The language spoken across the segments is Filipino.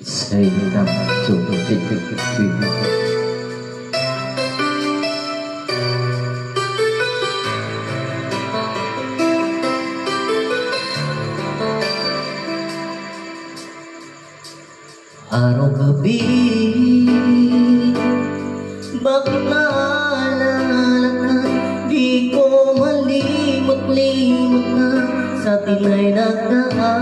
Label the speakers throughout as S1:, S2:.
S1: Say that to the araw-gabi, bakit naalala ka? Di ko malimot-limot na sa atin ay nagdaan.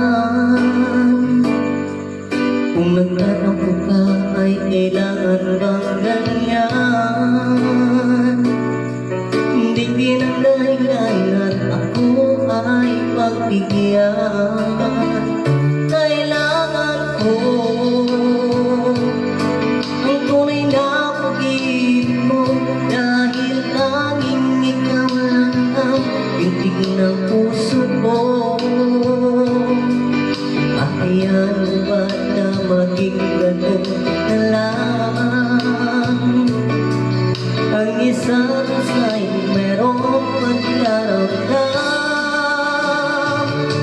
S1: Kung nagtatampo ka ay kailangan bang ganyan? Hindi pinagdahilan at ako ay pagbigyan. Kailangan ko ang tunay na pag-ibig mo, dahil tanging ikaw lang ang bintig ng puso ko. Hayaan mo ba na maging ganun na lamang? Ang isa't isa'y merong pagkaramdam.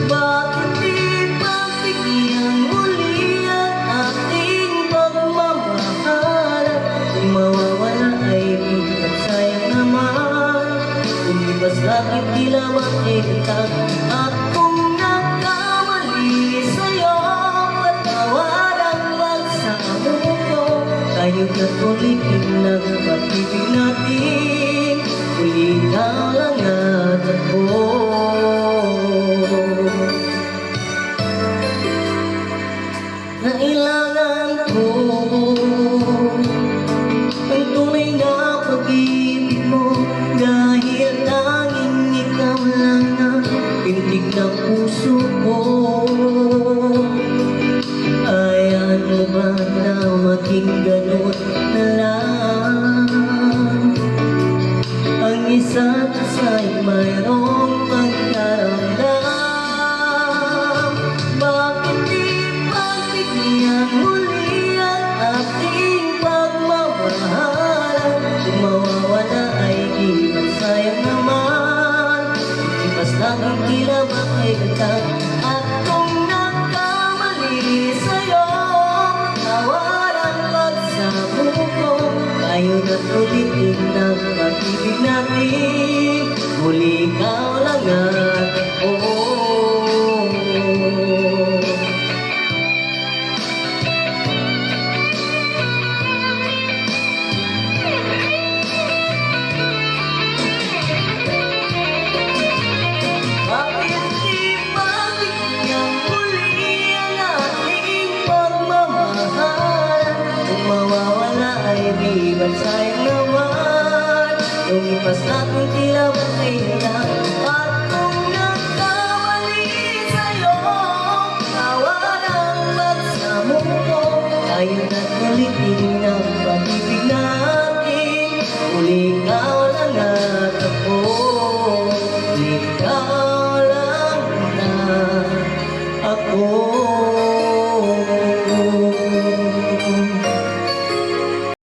S1: Bakit di pagbigyan muli ang ating pagmamahal? Kung mawawala ay bigat, sayang naman. Kung ibas bakit di lamang ikat? At kung nagkamali sa'yo, patawaran lang sa among ko. Tayo na ulitin ng pag-ibig natin, ikaw lang at ako. Kailangan ko ang tunay na pag-ibig mo, dahil tanging ikaw lang ang bintig ng puso ko. Hayaan mo ba na maging ganun na lang? Ang isa't isa'y mayroong pagkaramdam. Bakit di pagbigyan muli ang ating pagmamahal? Kung mawawala ay di sayang naman. Ipas lang ang kilabang ay ganda. At kung nagkamali sa'yo, tawaran pagsabog ko. Tayo na't ulitin ng pag-ibig natin, muli ikaw lang at ako. Bakit di pagbigyan muli ang ating pagmamahal? Kung mawawala ay bigat, sayang naman. Kung ipas natin tila ba't ay hilang? At kung nagkamali sa'yo, tawaran pagsamo ko. Tayo na't ulitin ng